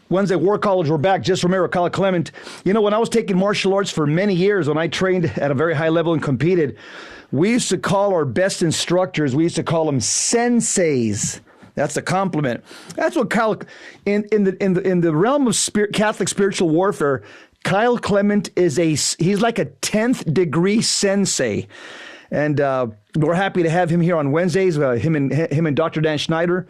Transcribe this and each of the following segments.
Wednesday War College, we're back. Just remember, Kyle Clement. You know, when I was taking martial arts for many years, when I trained at a very high level and competed, we used to call our best instructors, we used to call them senseis. That's a compliment. That's what Kyle, in the realm of Catholic spiritual warfare, Kyle Clement he's like a 10th degree sensei. And we're happy to have him here on Wednesdays, him and Dr. Dan Schneider.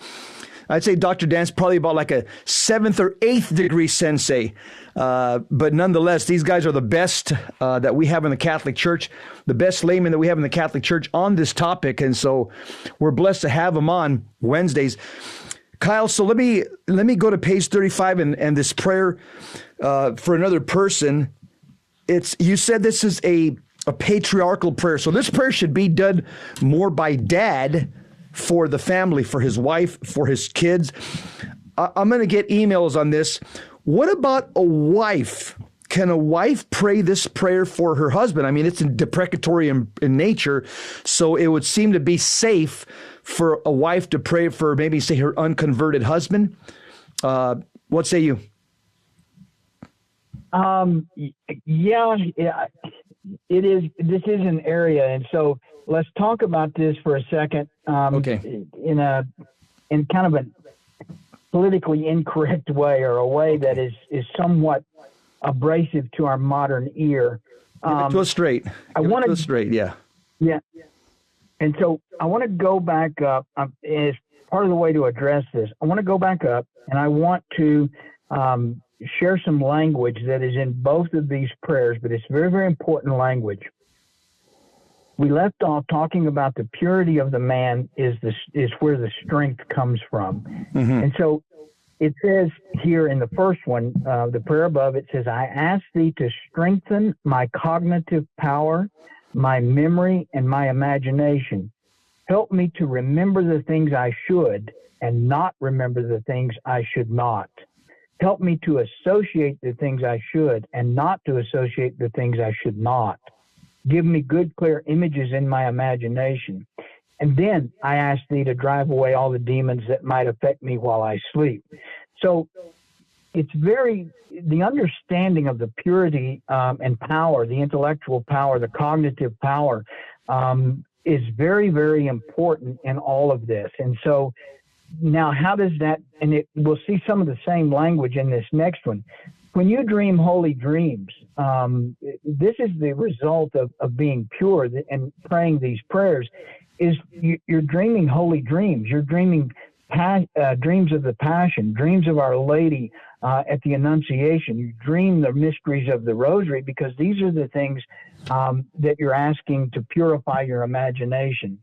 I'd say Dr. Dan's probably about like a 7th or 8th degree sensei. But nonetheless, these guys are the best that we have in the Catholic Church, the best laymen that we have in the Catholic Church on this topic. And so we're blessed to have them on Wednesdays. Kyle, so let me go to page 35 and this prayer for another person. You said this is a patriarchal prayer. So this prayer should be done more by dad for the family, for his wife, for his kids. I'm going to get emails on this. What about a wife? Can a wife pray this prayer for her husband? I mean, it's deprecatory in nature, so it would seem to be safe for a wife to pray for maybe, say, her unconverted husband. What say you? Yeah, it is. This is an area, and so let's talk about this for a second. Okay. In kind of a politically incorrect way, or a way that is somewhat abrasive to our modern ear. Give it to us straight. Yeah. Yeah. And so I want to go back up as part of the way to address this. I want to go back up, and I want to share some language that is in both of these prayers, but it's very, very important language. We left off talking about the purity of the man is where the strength comes from. Mm-hmm. And so it says here in the first one, the prayer above, it says, I ask thee to strengthen my cognitive power, my memory, and my imagination. Help me to remember the things I should and not remember the things I should not. Help me to associate the things I should and not to associate the things I should not. Give me good, clear images in my imagination. And then I ask thee to drive away all the demons that might affect me while I sleep. So it's the understanding of the purity and power, the intellectual power, the cognitive power is very, very important in all of this. And so now how does that, and we'll see some of the same language in this next one. When you dream holy dreams, this is the result of being pure and praying these prayers, is you're dreaming holy dreams. You're dreaming dreams of the Passion, dreams of Our Lady at the Annunciation. You dream the mysteries of the Rosary, because these are the things that you're asking to purify your imagination.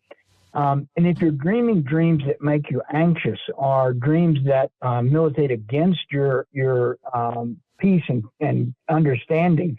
And if you're dreaming dreams that make you anxious, or dreams that militate against your peace and understanding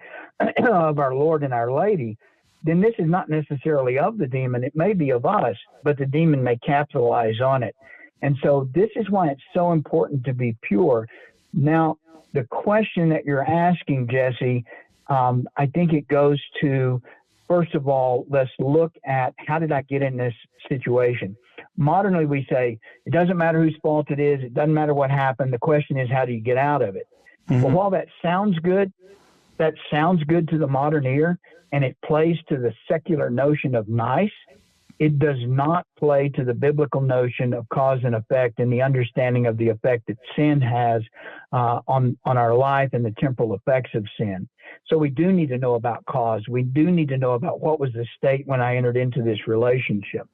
of our Lord and Our Lady, then this is not necessarily of the demon. It may be of us, but the demon may capitalize on it. And so this is why it's so important to be pure. Now, the question that you're asking, Jesse, I think it goes to, first of all, let's look at how did I get in this situation? Modernly, we say, it doesn't matter whose fault it is. It doesn't matter what happened. The question is, how do you get out of it? Mm-hmm. Well, while that sounds good to the modern ear, and it plays to the secular notion of nice, it does not play to the biblical notion of cause and effect and the understanding of the effect that sin has on our life and the temporal effects of sin. So we do need to know about cause. We do need to know about what was the state when I entered into this relationship.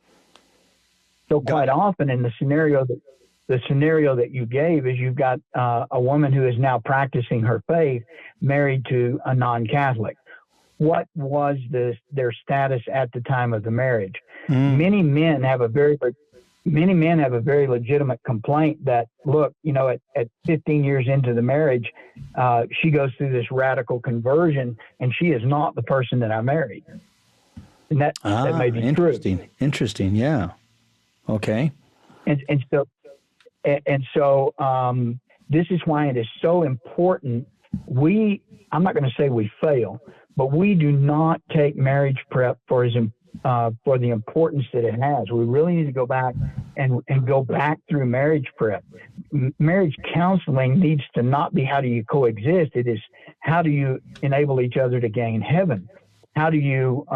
So quite often in the scenario that you gave is you've got a woman who is now practicing her faith, married to a non-Catholic. What was their status at the time of the marriage? Many men have a very legitimate complaint that, look, at 15 years into the marriage, she goes through this radical conversion, and she is not the person that I married. And that may be true. Interesting. Yeah. Okay. And so this is why it is so important. I'm not going to say we fail, but we do not take marriage prep for the importance that it has. We really need to go back and go back through marriage prep. Marriage counseling needs to not be how do you coexist. It is how do you enable each other to gain heaven? How do you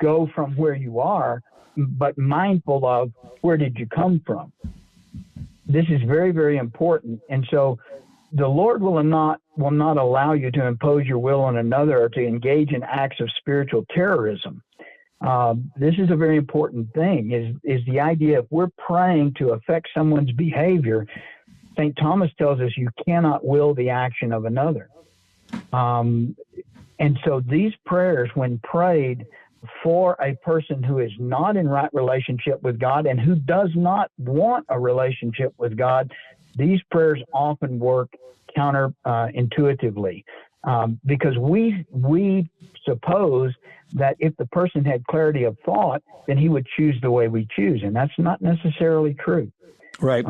go from where you are, but mindful of where did you come from? This is very, very important. And so the Lord will not allow you to impose your will on another or to engage in acts of spiritual terrorism. This is a very important thing, is the idea if we're praying to affect someone's behavior, St. Thomas tells us you cannot will the action of another. And so these prayers, when prayed for a person who is not in right relationship with God and who does not want a relationship with God, these prayers often work counterintuitively, because we suppose that if the person had clarity of thought, then he would choose the way we choose, and that's not necessarily true. Right.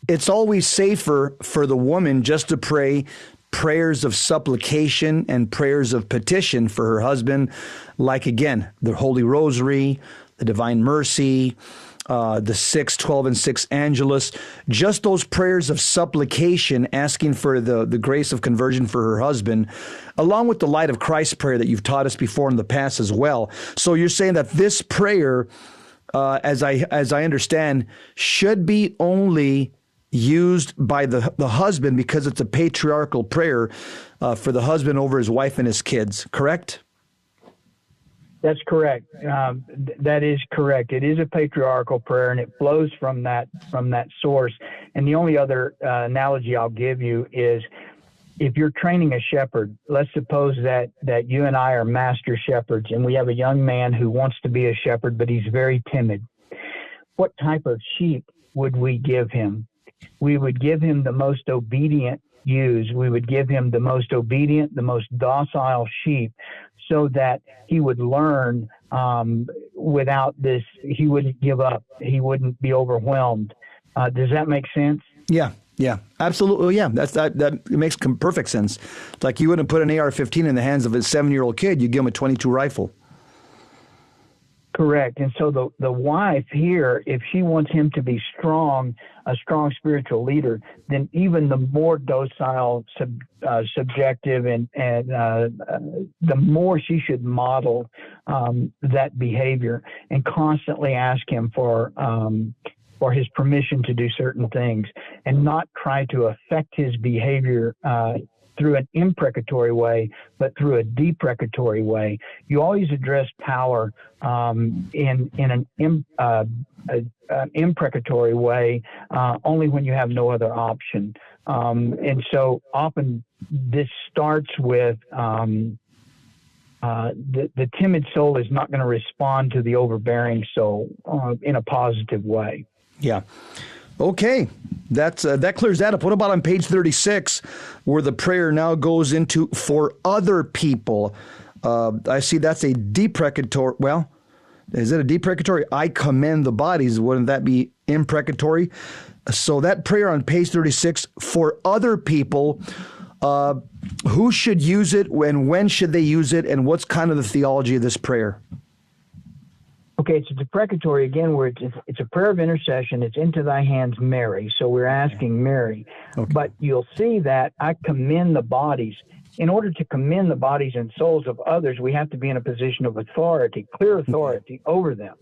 It's always safer for the woman just to pray prayers of supplication and prayers of petition for her husband, like, again, the Holy Rosary, the Divine Mercy, the 6, 12, and 6 Angelus, just those prayers of supplication, asking for the grace of conversion for her husband, along with the Light of Christ prayer that you've taught us before in the past as well. So you're saying that this prayer, as I understand, should be only used by the husband because it's a patriarchal prayer for the husband over his wife and his kids, correct? That's correct. That is correct. It is a patriarchal prayer, and it flows from that source. And the only other analogy I'll give you is if you're training a shepherd. Let's suppose that you and I are master shepherds, and we have a young man who wants to be a shepherd, but he's very timid. What type of sheep would we give him? We would give him the most obedient ewes. We would give him the most obedient, the most docile sheep, so that he would learn without this. He wouldn't give up. He wouldn't be overwhelmed. Does that make sense? Yeah, absolutely. Yeah, that makes perfect sense. Like you wouldn't put an AR-15 in the hands of a 7-year-old kid. You give him a .22 rifle. Correct. And so the wife here, if she wants him to be strong, a strong spiritual leader, then even the more docile, subjective, and the more she should model that behavior and constantly ask him for his permission to do certain things, and not try to affect his behavior through an imprecatory way, but through a deprecatory way. You always address power in an imprecatory way only when you have no other option. And so often this starts with the timid soul is not going to respond to the overbearing soul in a positive way. Yeah. Okay, that clears that up. What about on page 36, where the prayer now goes into for other people? I see that's a deprecatory. Well, is it a deprecatory? I commend the bodies. Wouldn't that be imprecatory? So that prayer on page 36 for other people, who should use it, when should they use it, and what's kind of the theology of this prayer? Okay, it's a deprecatory again, where it's a prayer of intercession. It's into thy hands, Mary. So we're asking Mary. Okay. But you'll see that I commend the bodies. In order to commend the bodies and souls of others, we have to be in a position of authority, clear authority over them.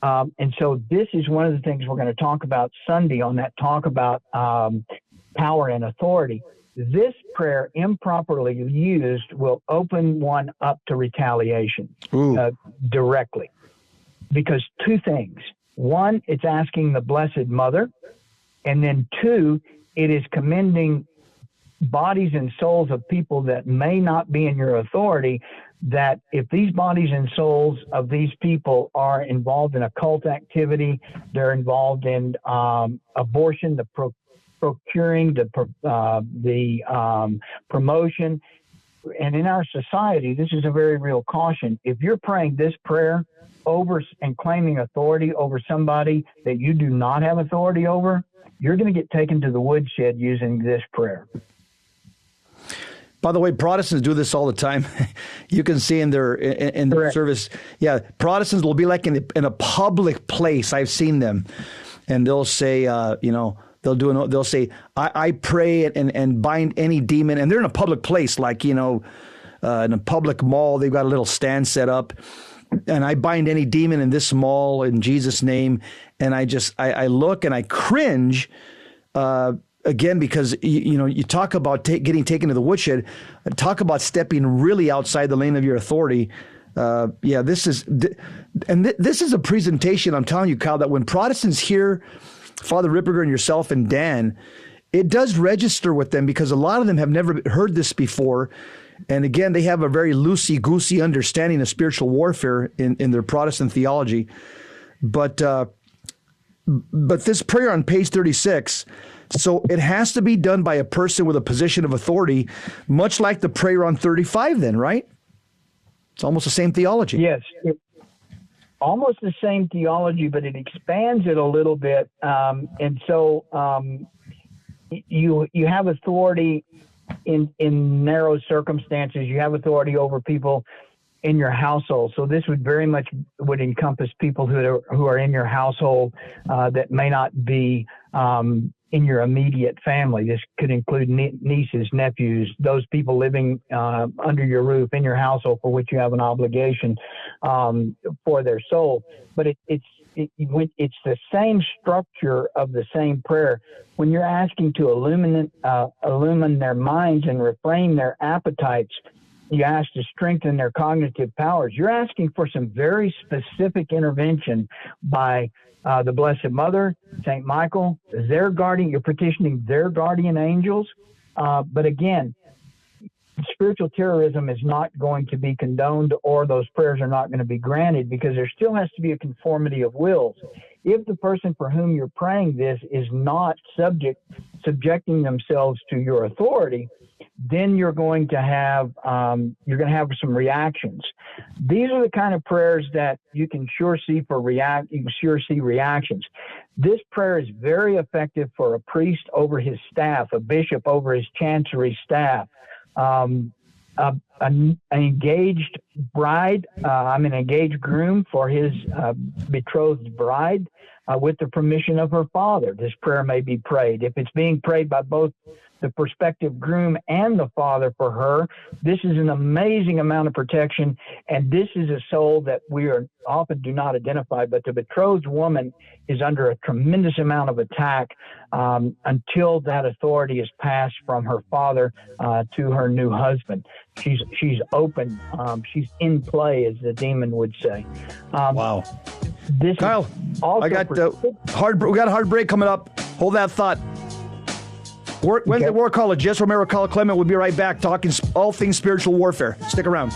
And so this is one of the things we're going to talk about Sunday on that talk about power and authority. This prayer, improperly used, will open one up to retaliation directly. Because two things. One, it's asking the Blessed Mother. And then two, it is commending bodies and souls of people that may not be in your authority, that if these bodies and souls of these people are involved in occult activity, they're involved in abortion, the procuring, the promotion. And in our society, this is a very real caution. If you're praying this prayer over and claiming authority over somebody that you do not have authority over, you're going to get taken to the woodshed using this prayer. By the way, Protestants do this all the time. You can see in their service. Yeah, Protestants will be like in a public place. I've seen them, and they'll say, they'll say, I pray and bind any demon, and they're in a public place, like in a public mall. They've got a little stand set up, and I bind any demon in this mall in Jesus' name. And I look and I cringe. Again, because you talk about getting taken to the woodshed, talk about stepping really outside the lane of your authority. This is a presentation. I'm telling you, Kyle, that when Protestants hear Father Ripperger and yourself and Dan, it does register with them, because a lot of them have never heard this before, and again, they have a very loosey-goosey understanding of spiritual warfare in their Protestant theology. But this prayer on page 36. So it has to be done by a person with a position of authority, much like the prayer on 35 then, right? It's almost the same theology. Yes, almost the same theology, but it expands it a little bit. And so you have authority in narrow circumstances. You have authority over people in your household. So this would very much encompass people who are in your household that may not be in your immediate family. This could include nieces, nephews, those people living under your roof, in your household, for which you have an obligation for their soul. But it's the same structure of the same prayer. When you're asking to illumine their minds and reframe their appetites, you ask to strengthen their cognitive powers. You're asking for some very specific intervention by the Blessed Mother, St. Michael, their guardian. You're petitioning their guardian angels. But again, spiritual terrorism is not going to be condoned, or those prayers are not going to be granted, because there still has to be a conformity of wills. If the person for whom you're praying this is not subjecting themselves to your authority, then you're going to have some reactions. These are the kind of prayers that you can sure see reactions. This prayer is very effective for a priest over his staff, a bishop over his chancery staff, an engaged bride, an engaged groom for his betrothed bride, with the permission of her father. This prayer may be prayed. If it's being prayed by both the prospective groom and the father for her, this is an amazing amount of protection. And this is a soul that we often do not identify, but the betrothed woman is under a tremendous amount of attack until that authority is passed from her father to her new husband. She's open. She's in play, as the demon would say. Wow. Kyle, we got a hard break coming up. Hold that thought. Wednesday War College, Jess Romero, Kyle Clement. We'll be right back talking all things spiritual warfare. Stick around.